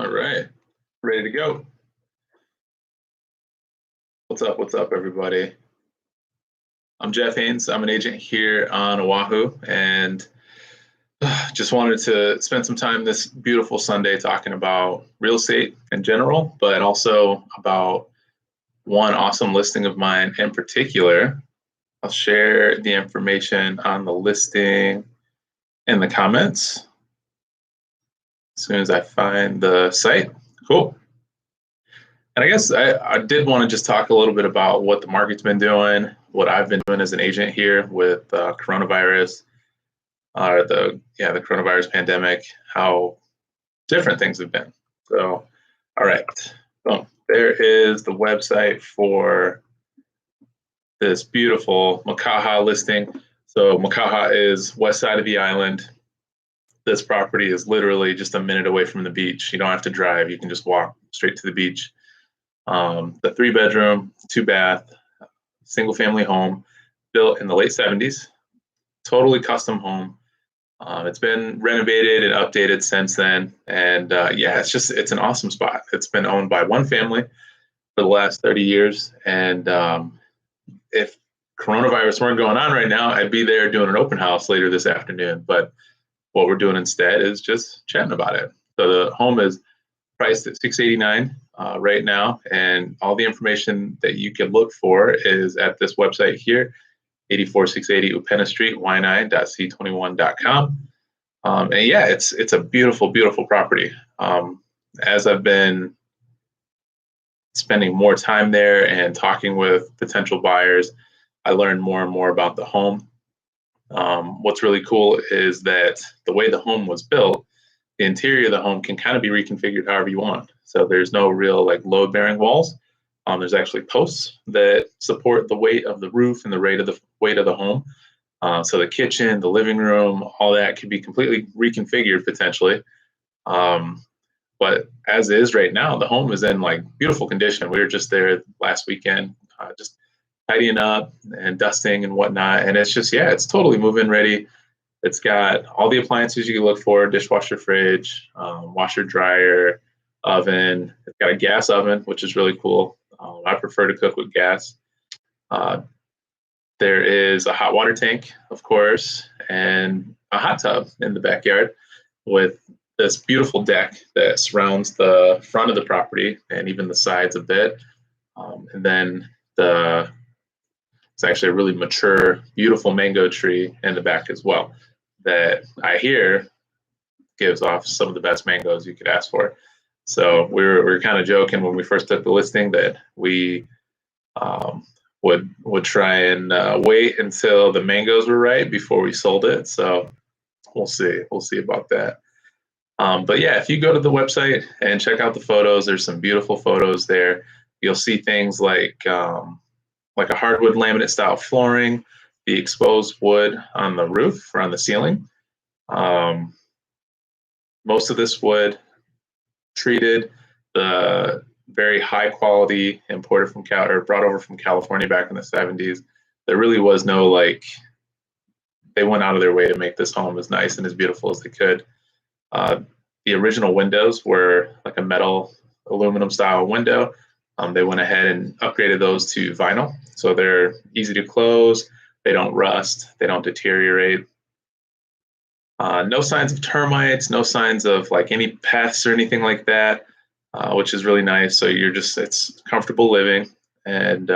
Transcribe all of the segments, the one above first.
All right, ready to go. What's up? What's up, everybody? I'm Jeff Haynes. I'm an agent here on Oahu, and just wanted to spend some time this beautiful Sunday talking about real estate in general, but also about one awesome listing of mine in particular. I'll share the information on the listing in the comments as soon as I find the site. Cool. And I guess I did want to just talk a little bit about what the market's been doing, what I've been doing as an agent here with coronavirus, the coronavirus pandemic, how different things have been. So, all right, boom. There is the website for this beautiful Makaha listing. So Makaha is west side of the island. This property is literally just a minute away from the beach. You don't have to drive. You can just walk straight to the beach. The 3-bedroom, 2-bath, single-family home built in the late 70s, totally custom home. It's been renovated and updated since then. And it's an awesome spot. It's been owned by one family for the last 30 years. And if coronavirus weren't going on right now, I'd be there doing an open house later this afternoon. But what we're doing instead is just chatting about it. So the home is priced at $689 right now, and all the information that you can look for is at this website here, 84680 Upena Street, y9.c21.com. It's a beautiful, beautiful property. As I've been spending more time there and talking with potential buyers, I learned more and more about the home. What's really cool is that the way the home was built, the interior of the home can kind of be reconfigured however you want. So there's no real load-bearing walls. There's actually posts that support the weight of the roof and the weight of the home. So the kitchen, the living room, all that could be completely reconfigured potentially. But as is right now, the home is in beautiful condition. We were just there last weekend, just tidying up and dusting and whatnot. And it's just, it's totally move-in ready. It's got all the appliances you can look for: dishwasher, fridge, washer, dryer, oven. It's got a gas oven, which is really cool. I prefer to cook with gas. There is a hot water tank, of course, and a hot tub in the backyard with this beautiful deck that surrounds the front of the property and even the sides a bit. And then it's actually a really mature, beautiful mango tree in the back as well that I hear gives off some of the best mangoes you could ask for. So we were kind of joking when we first took the listing that we would try and wait until the mangoes were right before we sold it. So we'll see about that. But if you go to the website and check out the photos, there's some beautiful photos there. You'll see things like a hardwood laminate style flooring, the exposed wood on the roof or on the ceiling. Most of this wood treated, the very high quality imported from brought over from California back in the 70s. There really was no they went out of their way to make this home as nice and as beautiful as they could. The original windows were a metal aluminum style window. They went ahead and upgraded those to vinyl. So they're easy to close. They don't rust. They don't deteriorate. No signs of termites, no signs of any pests or anything like that, which is really nice. So it's comfortable living. And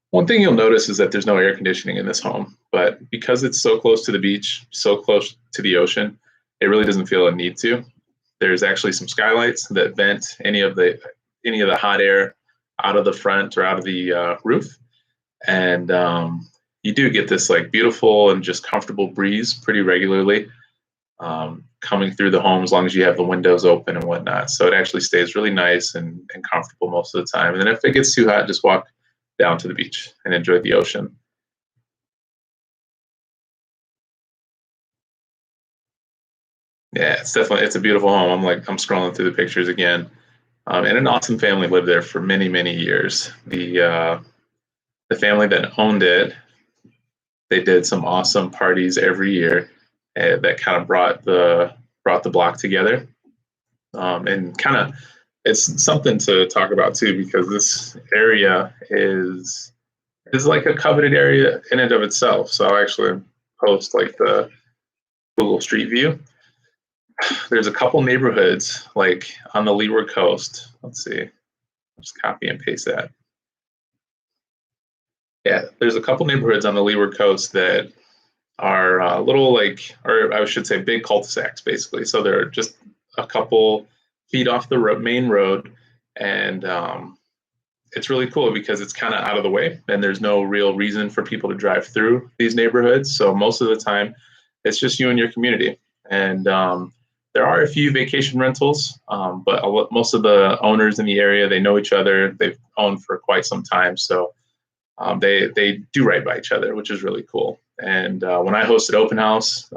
one thing you'll notice is that there's no air conditioning in this home, but because it's so close to the beach, so close to the ocean, it really doesn't feel a need to. There's actually some skylights that vent any of the hot air out of the front or out of the roof. And you do get this beautiful and just comfortable breeze pretty regularly coming through the home as long as you have the windows open and whatnot. So it actually stays really nice and comfortable most of the time. And then if it gets too hot, just walk down to the beach and enjoy the ocean. Yeah, it's a beautiful home. I'm scrolling through the pictures again. And an awesome family lived there for many, many years. The family that owned it, they did some awesome parties every year that kind of brought the block together. And kind of it's something to talk about too, because this area is like a coveted area in and of itself. So I'll actually post like the Google Street View. There's a couple neighborhoods like on the Leeward Coast. Let's see, just copy and paste that. Yeah, there's a couple neighborhoods on the Leeward Coast that are little like, or I should say, big cul-de-sacs basically. So they're just a couple feet off the main road, and it's really cool because it's kind of out of the way, and there's no real reason for people to drive through these neighborhoods. So most of the time, it's just you and your community, and there are a few vacation rentals, but most of the owners in the area, they know each other. They've owned for quite some time, so they do right by each other, which is really cool. And when I hosted open house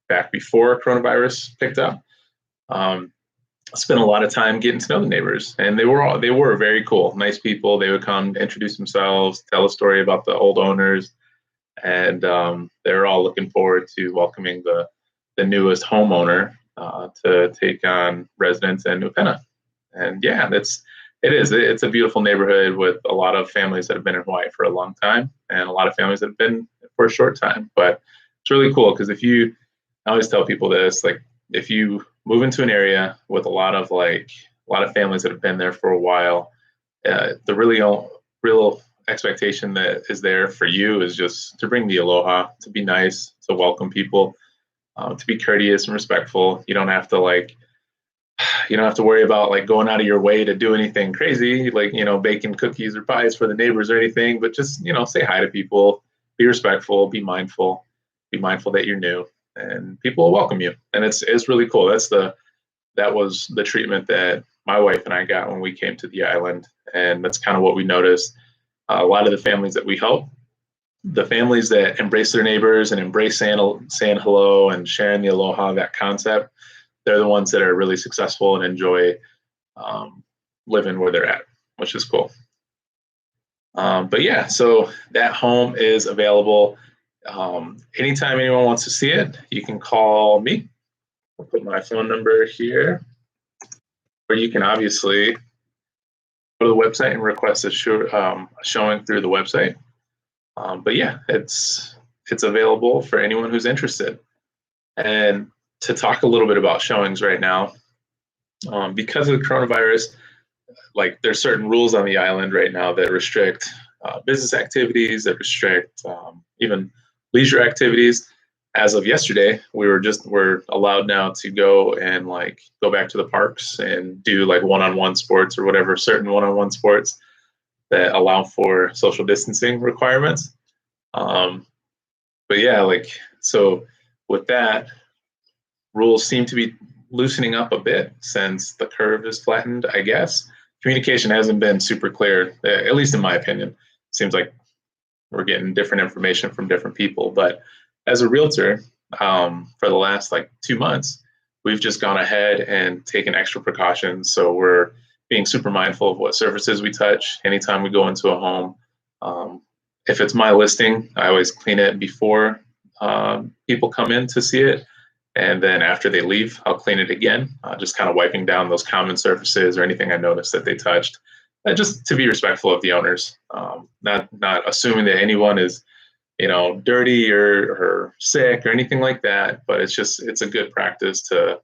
back before coronavirus picked up, I spent a lot of time getting to know the neighbors, and they were very cool, nice people. They would come introduce themselves, tell a story about the old owners, and they're all looking forward to welcoming the newest homeowner to take on residence in Upena. And yeah, it's a beautiful neighborhood with a lot of families that have been in Hawaii for a long time, and a lot of families that have been for a short time. But it's really cool because I always tell people this, like if you move into an area with a lot of families that have been there for a while, the real expectation that is there for you is just to bring the aloha, to be nice, to welcome people, to be courteous and respectful. You don't have to worry about like going out of your way to do anything crazy, like, baking cookies or pies for the neighbors or anything, but just, say hi to people, be respectful, be mindful that you're new, and people will welcome you. And it's really cool. That was the treatment that my wife and I got when we came to the island. And that's kind of what we noticed. A lot of the families that we help, the families that embrace their neighbors and embrace saying hello and sharing the aloha, that concept, they're the ones that are really successful and enjoy living where they're at, which is cool. But yeah, so that home is available. Anytime anyone wants to see it, you can call me. I'll put my phone number here, or you can obviously go to the website and request a showing through the website. But yeah, it's available for anyone who's interested. And to talk a little bit about showings right now, because of the coronavirus, like there's certain rules on the island right now that restrict business activities, that restrict even leisure activities. As of yesterday, we're allowed now to go and like go back to the parks and do like one-on-one sports or whatever, certain one-on-one sports that allow for social distancing requirements. But yeah, so with that, rules seem to be loosening up a bit since the curve is flattened, I guess. Communication hasn't been super clear, at least in my opinion. Seems like we're getting different information from different people. But as a realtor, for the last 2 months, we've just gone ahead and taken extra precautions. So we're being super mindful of what surfaces we touch anytime we go into a home. If it's my listing, I always clean it before people come in to see it. And then after they leave, I'll clean it again, just kind of wiping down those common surfaces or anything I noticed that they touched, just to be respectful of the owners, not assuming that anyone is, dirty or sick or anything like that. But it's a good practice to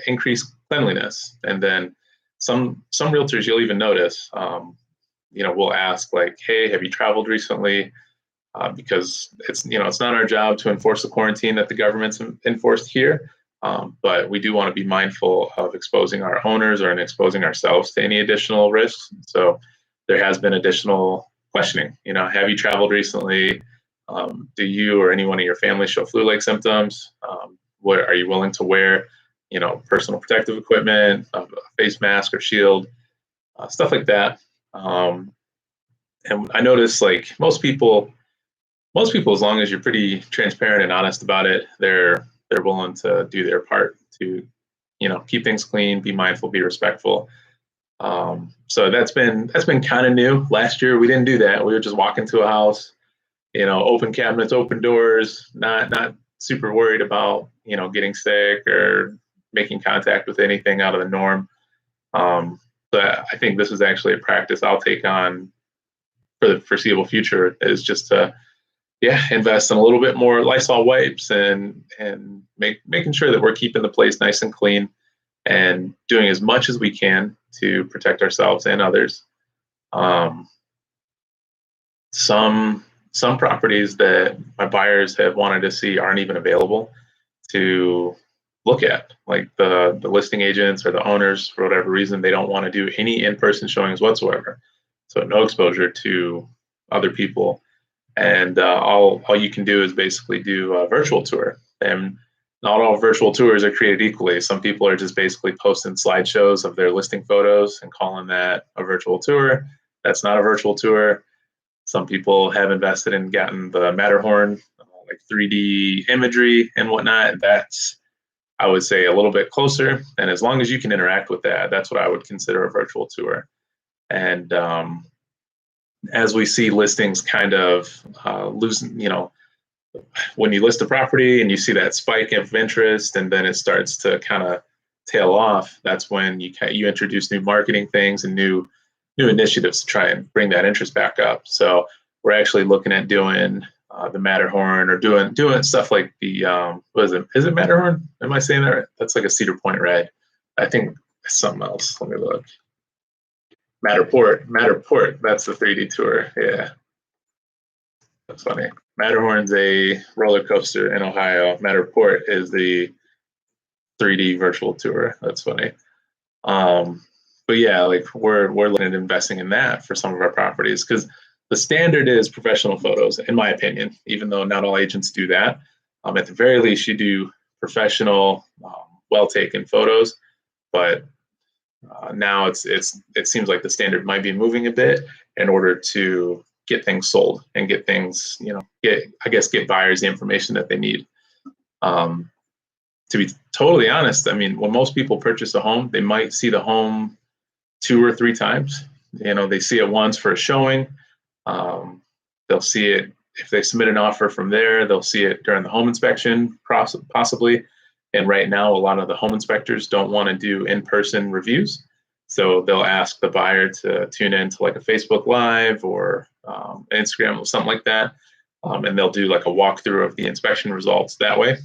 increase cleanliness. And then some realtors you'll even notice, we'll ask like, hey, have you traveled recently? Because it's not our job to enforce the quarantine that the government's enforced here, but we do want to be mindful of exposing our owners or exposing ourselves to any additional risks. So there has been additional questioning. Have you traveled recently? Do you or anyone in your family show flu-like symptoms? What are you willing to wear? Personal protective equipment, a face mask or shield, stuff like that. And I notice most people, as long as you're pretty transparent and honest about it, they're willing to do their part to, keep things clean, be mindful, be respectful. So that's been kind of new. Last year we didn't do that. We would just walk into a house, open cabinets, open doors, not super worried about getting sick or making contact with anything out of the norm. But I think this is actually a practice I'll take on for the foreseeable future, is just to invest in a little bit more Lysol wipes and making sure that we're keeping the place nice and clean and doing as much as we can to protect ourselves and others. Some properties that my buyers have wanted to see aren't even available to look at. Like the listing agents or the owners, for whatever reason, they don't want to do any in-person showings whatsoever. So no exposure to other people. And all you can do is basically do a virtual tour. And not all virtual tours are created equally. Some people are just basically posting slideshows of their listing photos and calling that a virtual tour. That's not a virtual tour. Some people have invested in getting the Matterhorn, like 3D imagery and whatnot. That's, I would say, a little bit closer. And as long as you can interact with that, that's what I would consider a virtual tour. And as we see listings kind of losing, when you list a property and you see that spike of interest and then it starts to kind of tail off, that's when you introduce new marketing things and new initiatives to try and bring that interest back up. So we're actually looking at doing the Matterhorn, or doing stuff like the what is it? Is it Matterhorn? Am I saying that right? That's like a Cedar Point ride. I think it's something else. Let me look. Matterport. That's the 3D tour. Yeah, that's funny. Matterhorn's a roller coaster in Ohio. Matterport is the 3D virtual tour. That's funny. But yeah, like we're looking at investing in that for some of our properties, because the standard is professional photos, in my opinion, even though not all agents do that. At the very least, you do professional, well-taken photos. But now it seems like the standard might be moving a bit in order to get things sold and get things, get buyers the information that they need. To be totally honest, I mean, when most people purchase a home, they might see the home 2 or 3 times. They see it once for a showing. They'll see it if they submit an offer from there. They'll see it during the home inspection, possibly. And right now, a lot of the home inspectors don't want to do in-person reviews. So they'll ask the buyer to tune into like a Facebook Live or Instagram or something like that. And they'll do like a walkthrough of the inspection results that way.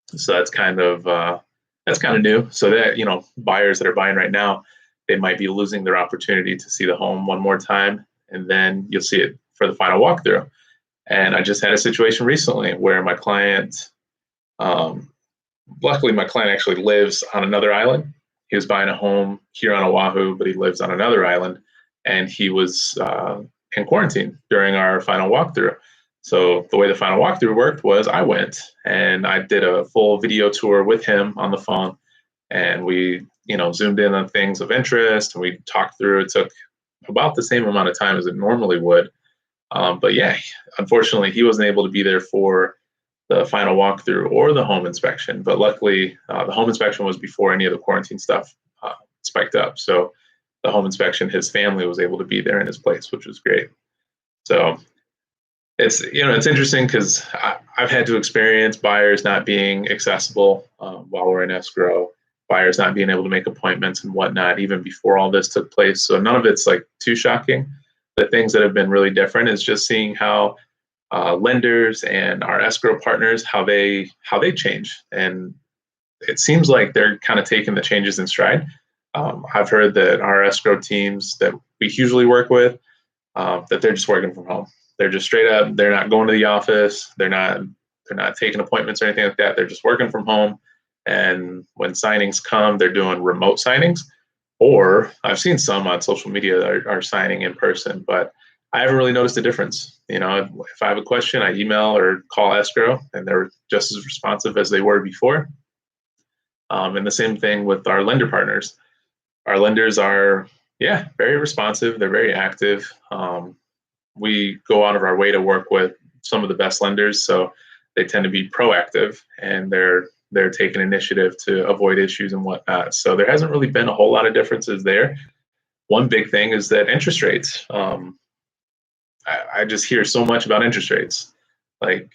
So that's kind of new. So that, buyers that are buying right now, they might be losing their opportunity to see the home one more time, and then you'll see it for the final walkthrough. And I just had a situation recently where my client, luckily my client actually lives on another island. He was buying a home here on Oahu, but he lives on another island, and he was in quarantine during our final walkthrough. So the way the final walkthrough worked was I went and I did a full video tour with him on the phone, and we, zoomed in on things of interest, and we talked through. It took about the same amount of time as it normally would. But yeah, unfortunately, he wasn't able to be there for the final walkthrough or the home inspection. But luckily, the home inspection was before any of the quarantine stuff spiked up. So the home inspection, his family was able to be there in his place, which was great. So it's interesting because I've had to experience buyers not being accessible while we're in escrow, buyers not being able to make appointments and whatnot, even before all this took place. So none of it's like too shocking. The things that have been really different is just seeing how lenders and our escrow partners, how they change. And it seems like they're kind of taking the changes in stride. I've heard that our escrow teams that we usually work with, that they're just working from home. They're just straight up, they're not going to the office. They're not taking appointments or anything like that. They're just working from home. And when signings come, they're doing remote signings, or I've seen some on social media that are signing in person, but I haven't really noticed a difference. If I have a question, I email or call escrow, and they're just as responsive as they were before. And the same thing with our lender partners. Our lenders are, very responsive. They're very active. We go out of our way to work with some of the best lenders, so they tend to be proactive, and they're taking initiative to avoid issues and whatnot. So there hasn't really been a whole lot of differences there. One big thing is that interest rates. I just hear so much about interest rates. Like,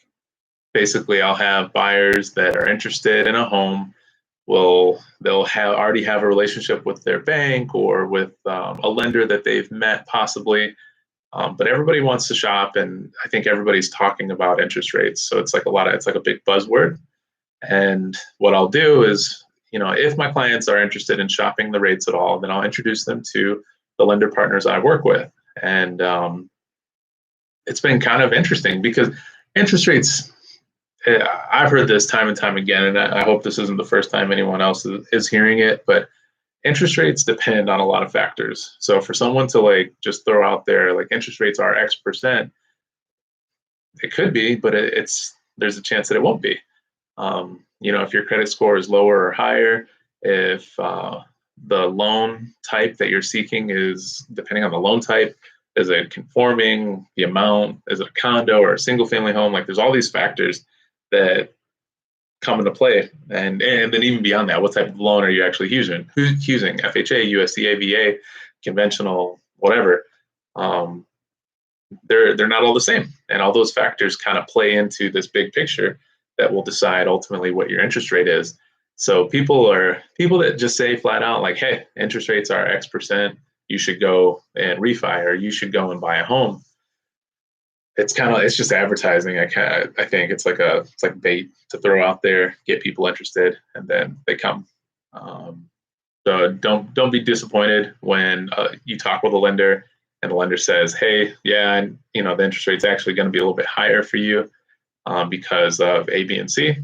basically, I'll have buyers that are interested in a home. they'll already have a relationship with their bank or with a lender that they've met possibly. But everybody wants to shop, and I think everybody's talking about interest rates. So it's like it's like a big buzzword. And what I'll do is, if my clients are interested in shopping the rates at all, then I'll introduce them to the lender partners I work with. And it's been kind of interesting because interest rates, I've heard this time and time again, and I hope this isn't the first time anyone else is hearing it, but interest rates depend on a lot of factors. So for someone to like just throw out there like interest rates are X%, it could be, but there's a chance that it won't be. If your credit score is lower or higher, if the loan type that you're seeking is, depending on the loan type, is it conforming, the amount, is it a condo or a single family home? Like there's all these factors that come into play. And then even beyond that, what type of loan are you actually using? Who's using FHA, USDA, VA, conventional, whatever? They're not all the same. And all those factors kind of play into this big picture that will decide ultimately what your interest rate is. So people that just say flat out like, hey, interest rates are X%, you should go and refi, or you should go and buy a home. It's just advertising. I think it's like bait to throw out there, get people interested, and then they come. So don't be disappointed when you talk with a lender and the lender says, hey, yeah, and the interest rate's actually going to be a little bit higher for you because of A, B, and C.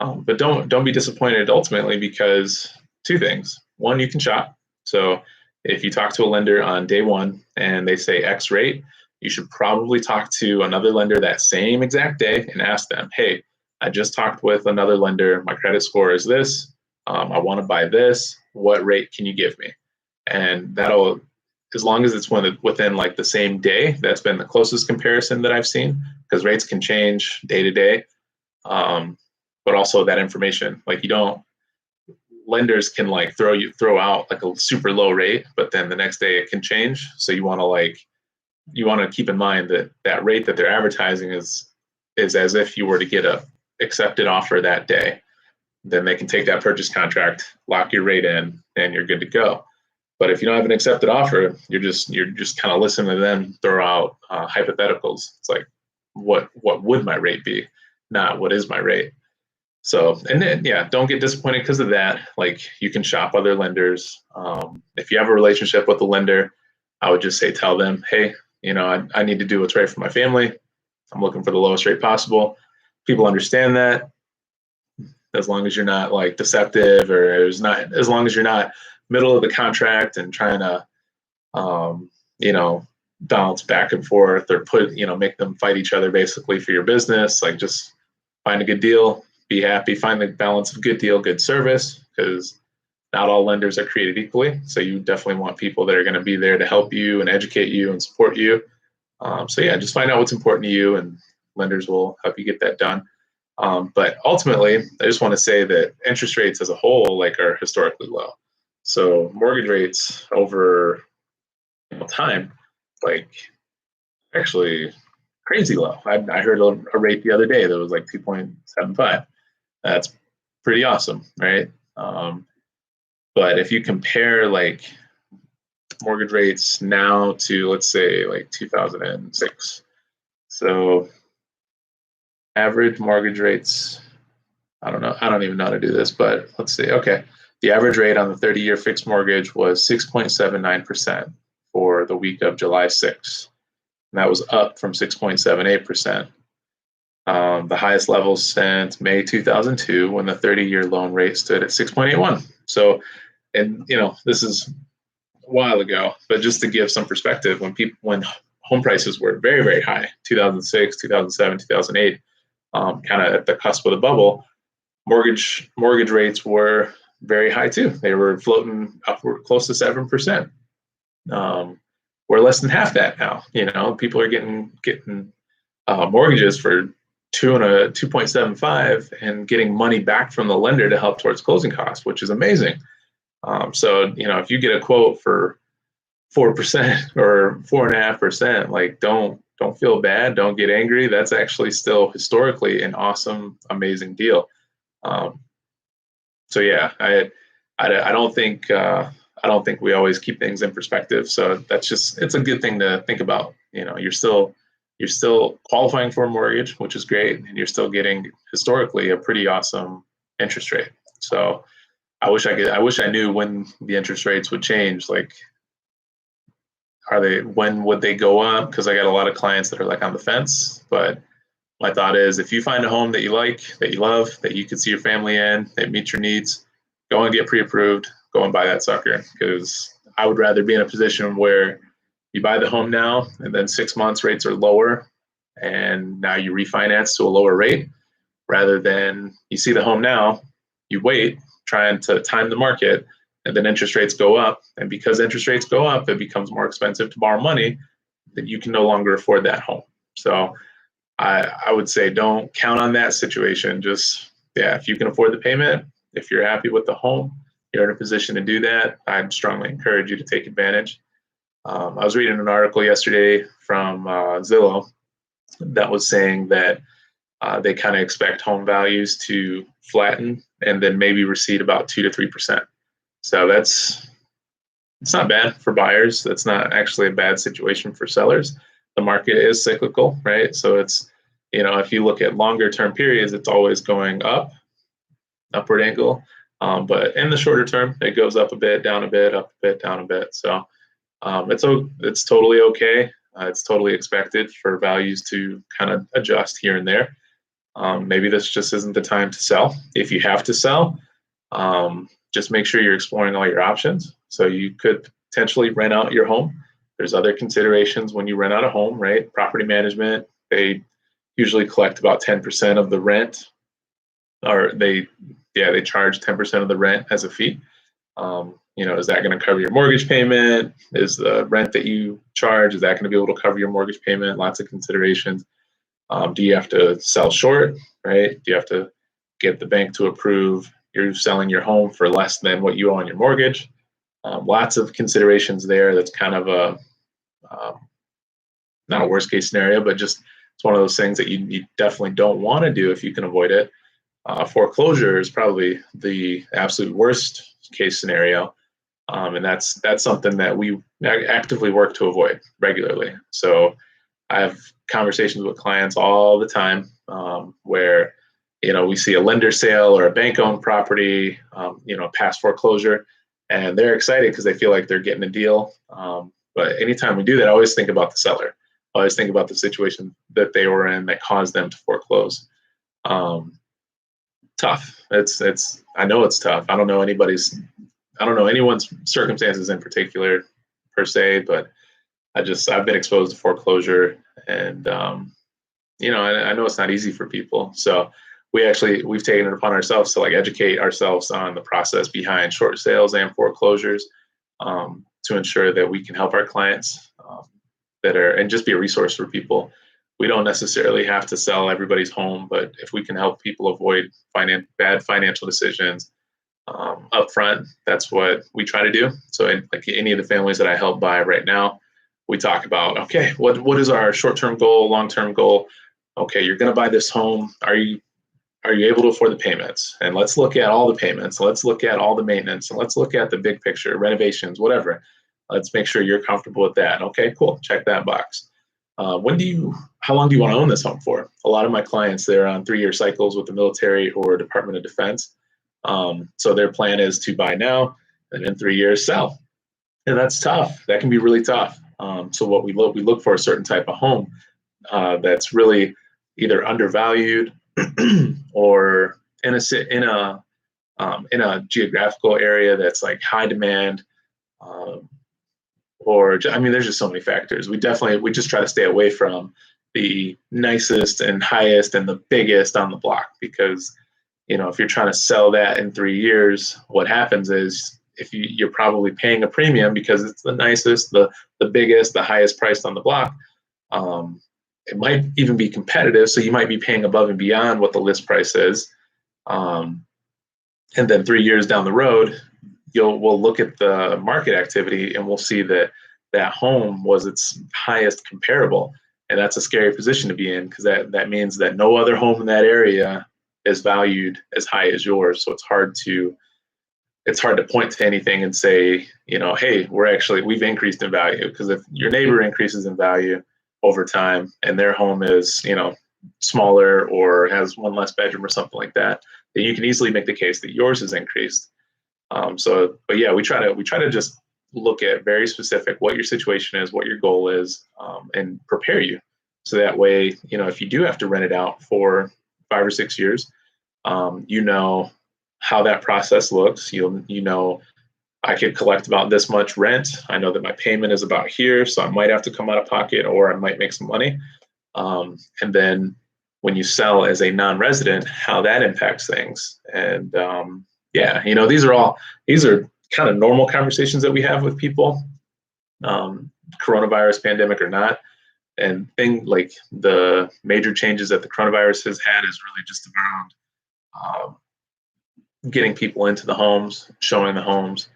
But don't be disappointed ultimately, because two things. One, you can shop. So if you talk to a lender on day one and they say X rate, you should probably talk to another lender that same exact day and ask them, hey, I just talked with another lender. My credit score is this. I want to buy this. What rate can you give me? And that'll, as long as it's within like the same day, that's been the closest comparison that I've seen, because rates can change day to day. But also that information, like lenders can like throw out like a super low rate, but then the next day it can change. So you want to keep in mind that rate that they're advertising is as if you were to get a accepted offer that day. Then they can take that purchase contract, lock your rate in, and you're good to go. But if you don't have an accepted offer, you're just kind of listening to them throw out hypotheticals. It's like, what would my rate be, not what is my rate. So, and then, yeah, don't get disappointed because of that. Like, you can shop other lenders. If you have a relationship with a lender, I would just say, tell them, hey, I need to do what's right for my family. I'm looking for the lowest rate possible. People understand that, as long as you're not like deceptive, or as long as you're not middle of the contract and trying to, bounce back and forth, or make them fight each other basically for your business. Like, just find a good deal, be happy, find the balance of good deal, good service, because not all lenders are created equally. So you definitely want people that are going to be there to help you and educate you and support you. So yeah, just find out what's important to you, and lenders will help you get that done. But ultimately, I just want to say that interest rates as a whole are historically low. So mortgage rates over time, actually crazy low. I heard a rate the other day that was like 2.75. That's pretty awesome, right? But if you compare mortgage rates now to, let's say, 2006, so average mortgage rates, I don't even know how to do this, but let's see. Okay, the average rate on the 30-year fixed mortgage was 6.79% for the week of July 6th. And that was up from 6.78%. The highest level since May 2002, when the 30-year loan rate stood at 6.81. So, and this is a while ago, but just to give some perspective, when home prices were very, very high, 2006, 2007, 2008, kind of at the cusp of the bubble, mortgage rates were very high too. They were floating upward close to 7%. We're less than half that now. People are getting mortgages for 2.75 and getting money back from the lender to help towards closing costs, which is amazing. So if you get a quote for 4% or 4.5%, don't feel bad, don't get angry. That's actually still historically an awesome, amazing deal. So So yeah, I don't think we always keep things in perspective. So it's a good thing to think about. You're still qualifying for a mortgage, which is great, and you're still getting historically a pretty awesome interest rate. So I wish I knew when the interest rates would change. Like, when would they go up? Because I got a lot of clients that are like on the fence. But my thought is, if you find a home that you like, that you love, that you can see your family in, that meets your needs, go and get pre-approved, go and buy that sucker. Because I would rather be in a position where you buy the home now and then 6 months rates are lower and now you refinance to a lower rate, rather than you see the home now, you wait, trying to time the market, and then interest rates go up. And because interest rates go up, it becomes more expensive to borrow money, that you can no longer afford that home. So I would say don't count on that situation. Just, yeah, if you can afford the payment, if you're happy with the home, you're in a position to do that, I'd strongly encourage you to take advantage. I was reading an article yesterday from Zillow that was saying that they kind of expect home values to flatten and then maybe recede about 2 to 3%. So it's not bad for buyers. That's not actually a bad situation for sellers. The market is cyclical, right? So if you look at longer term periods, it's always going up, upward angle. But in the shorter term, it goes up a bit, down a bit, up a bit, down a bit. So it's totally okay. It's totally expected for values to kind of adjust here and there. Maybe this just isn't the time to sell. If you have to sell, just make sure you're exploring all your options. So you could potentially rent out your home. There's other considerations when you rent out a home, right? Property management, they usually collect about 10% of the rent, or they charge 10% of the rent as a fee. Is that going to cover your mortgage payment? Is the rent that you charge, is that going to be able to cover your mortgage payment? Lots of considerations. Do you have to sell short, right? Do you have to get the bank to approve you're selling your home for less than what you owe on your mortgage? Lots of considerations there. That's kind of not a worst case scenario, but just it's one of those things that you definitely don't want to do if you can avoid it. Foreclosure is probably the absolute worst case scenario. And that's something that we actively work to avoid regularly. So I have conversations with clients all the time where, we see a lender sale or a bank-owned property, past foreclosure, and they're excited because they feel like they're getting a deal. But anytime we do that, I always think about the seller. I always think about the situation that they were in that caused them to foreclose. Tough. I know it's tough. I don't know anyone's circumstances in particular per se, but I've been exposed to foreclosure, and I know it's not easy for people. So we've taken it upon ourselves to educate ourselves on the process behind short sales and foreclosures, to ensure that we can help our clients and just be a resource for people. We don't necessarily have to sell everybody's home, but if we can help people avoid bad financial decisions up front, that's what we try to do. So any of the families that I help buy right now, we talk about, okay, what is our short-term goal, long-term goal? Okay, you're going to buy this home. Are you able to afford the payments? And let's look at all the payments. Let's look at all the maintenance, and let's look at the big picture, renovations, whatever. Let's make sure you're comfortable with that. Okay, cool. Check that box. How long do you want to own this home for? A lot of my clients, they're on 3-year cycles with the military or Department of Defense. So their plan is to buy now and in 3 years sell. And that's tough. That can be really tough. So what we look for a certain type of home that's really either undervalued or in a geographical area that's high demand, there's just so many factors. We just try to stay away from the nicest and highest and the biggest on the block, because if you're trying to sell that in 3 years, what happens is you're probably paying a premium because it's the nicest, the biggest, the highest priced on the block. It might even be competitive, so you might be paying above and beyond what the list price is. And then 3 years down the road, we'll look at the market activity and we'll see that home was its highest comparable. And that's a scary position to be in, because that means that no other home in that area is valued as high as yours. So it's hard to it's hard to point to anything and say, hey, we've increased in value. Because if your neighbor increases in value over time and their home is, smaller or has one less bedroom or something like that, then you can easily make the case that yours has increased. But yeah, we try to just look at very specific what your situation is, what your goal is, and prepare you. So that way, if you do have to rent it out for 5 or 6 years, you know how that process looks. I could collect about this much rent. I know that my payment is about here, so I might have to come out of pocket or I might make some money. And then when you sell as a non-resident, how that impacts things. And yeah, these are kind of normal conversations that we have with people, coronavirus pandemic or not. And like the major changes that the coronavirus has had is really just around getting people into the homes, showing the homes,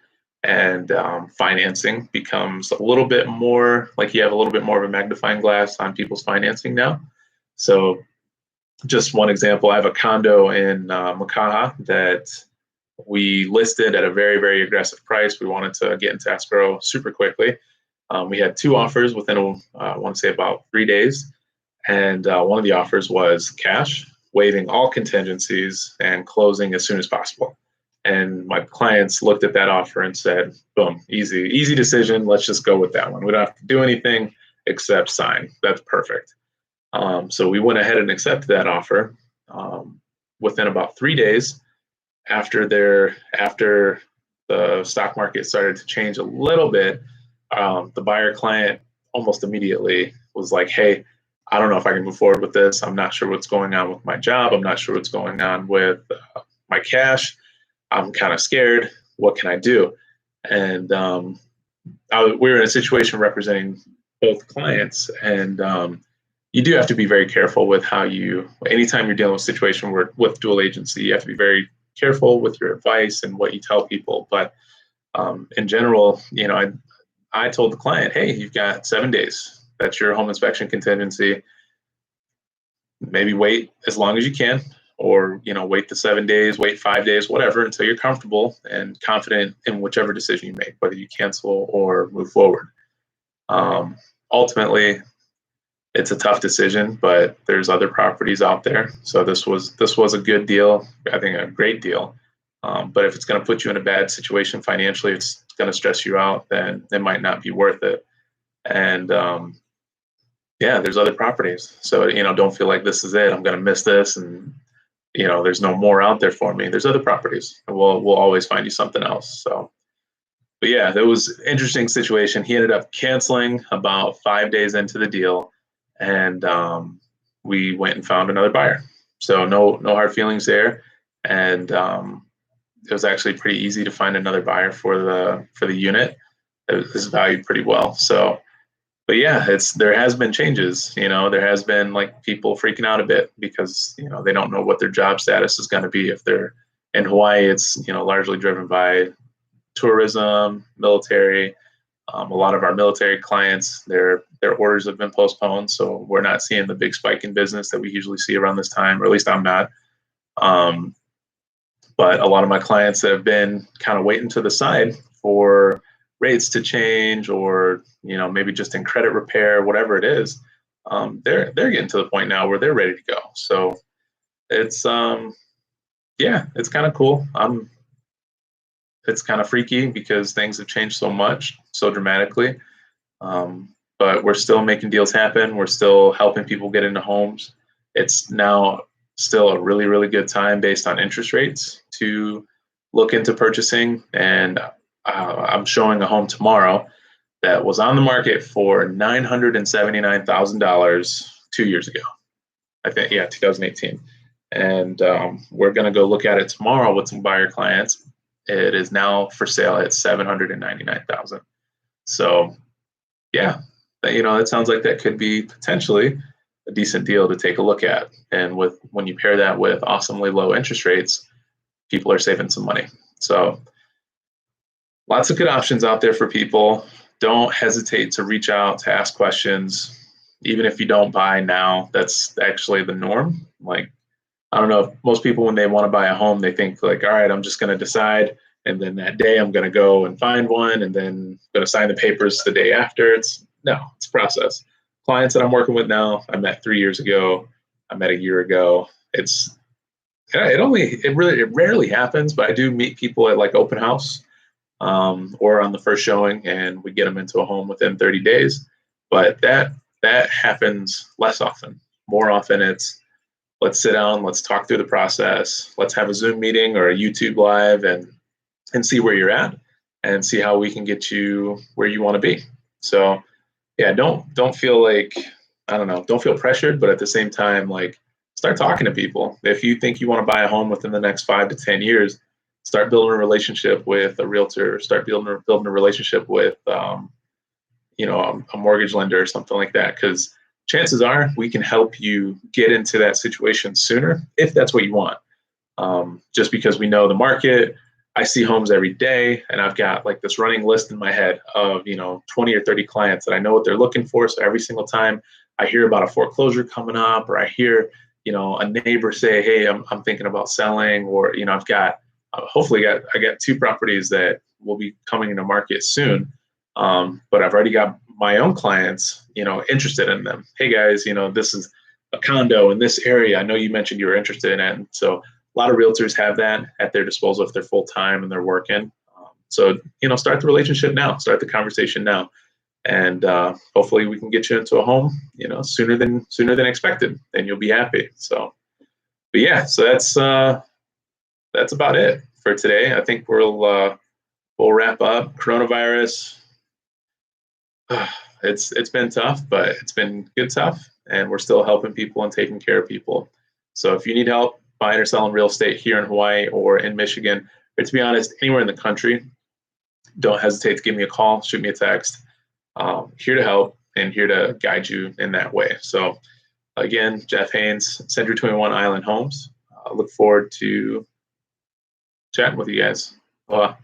and financing becomes a little bit more like you have a little bit more of a magnifying glass on people's financing now. So just one example, I have a condo in Makaha that we listed at a very, very aggressive price. We wanted to get into escrow super quickly. We had 2 offers within, I want to say about 3 days. And one of the offers was cash, waiving all contingencies and closing as soon as possible. And my clients looked at that offer and said, boom, easy decision. Let's just go with that one. We don't have to do anything except sign. That's perfect. So we went ahead and accepted that offer. Within about 3 days after the stock market started to change a little bit, the buyer client almost immediately was like, hey, I don't know if I can move forward with this. I'm not sure what's going on with my job. I'm not sure what's going on with my cash. I'm kind of scared. What can I do? And we were in a situation representing both clients, and you do have to be very careful with anytime you're dealing with a situation with dual agency, you have to be very careful with your advice and what you tell people. But in general, I told the client, hey, you've got 7 days. That's your home inspection contingency. Maybe wait as long as you can, or wait the 7 days, wait 5 days, whatever, until you're comfortable and confident in whichever decision you make, whether you cancel or move forward. Ultimately, it's a tough decision, but there's other properties out there. So this was a good deal. I think a great deal. But if it's going to put you in a bad situation financially, it's going to stress you out, then it might not be worth it. And yeah, there's other properties. So, don't feel like this is it. I'm going to miss this. And, there's no more out there for me. There's other properties. We'll always find you something else. So, but yeah, that was an interesting situation. He ended up canceling about 5 days into the deal, and we went and found another buyer. So no hard feelings there. And it was actually pretty easy to find another buyer for the unit. It was valued pretty well. So, but yeah, there has been changes. There has been like people freaking out a bit because they don't know what their job status is going to be. If they're in Hawaii, it's largely driven by tourism, military. A lot of our military clients, their orders have been postponed, so we're not seeing the big spike in business that we usually see around this time, or at least I'm not. But a lot of my clients that have been kind of waiting to the side for rates to change, or maybe just in credit repair, whatever it is, they're getting to the point now where they're ready to go. So it's it's kind of cool. It's kind of freaky because things have changed so much, so dramatically. But we're still making deals happen. We're still helping people get into homes. It's now still a really, really good time based on interest rates to look into purchasing. And I'm showing a home tomorrow that was on the market for $979,000 2 years ago. I think, 2018. And we're going to go look at it tomorrow with some buyer clients. It is now for sale at $799,000. So, yeah, it sounds like that could be potentially a decent deal to take a look at. And when you pair that with awesomely low interest rates, people are saving some money. So, lots of good options out there for people. Don't hesitate to reach out, to ask questions. Even if you don't buy now, that's actually the norm. Like, I don't know if most people, when they want to buy a home, they think like, all right, I'm just going to decide and then that day I'm going to go and find one, and then I'm going to sign the papers the day after. It's a process. Clients that I'm working with now, I met 3 years ago. I met a year ago. It rarely happens, but I do meet people at like open house or on the first showing, and we get them into a home within 30 days. But that happens less often. More often, it's let's sit down, let's talk through the process, let's have a Zoom meeting or a YouTube live, and see where you're at, and see how we can get you where you want to be. So yeah, don't feel like, I don't know, don't feel pressured, but at the same time, like, start talking to people. If you think you want to buy a home within the next 5 to 10 years, start building a relationship with a realtor, start building a relationship with a mortgage lender or something like that, because chances are we can help you get into that situation sooner if that's what you want. Just because we know the market. I see homes every day, and I've got like this running list in my head of 20 or 30 clients that I know what they're looking for. So every single time I hear about a foreclosure coming up, or I hear a neighbor say, "Hey, I'm thinking about selling," or I've got I got 2 properties that will be coming into market soon, but I've already got my own clients interested in them. Hey guys, this is a condo in this area. I know you mentioned you were interested in it, and so a lot of realtors have that at their disposal if they're full time and they're working. So start the relationship now, start the conversation now, and hopefully we can get you into a home sooner than expected, and you'll be happy. So, but yeah, so that's about it for today. I think we'll wrap up. Coronavirus, it's been tough, but it's been good tough, and we're still helping people and taking care of people. So if you need help buying or selling real estate here in Hawaii or in Michigan, or to be honest, anywhere in the country, don't hesitate to give me a call, shoot me a text. Here to help and here to guide you in that way. So again, Jeff Haynes, Century 21 Island Homes. Look forward to chatting with you guys. Aloha.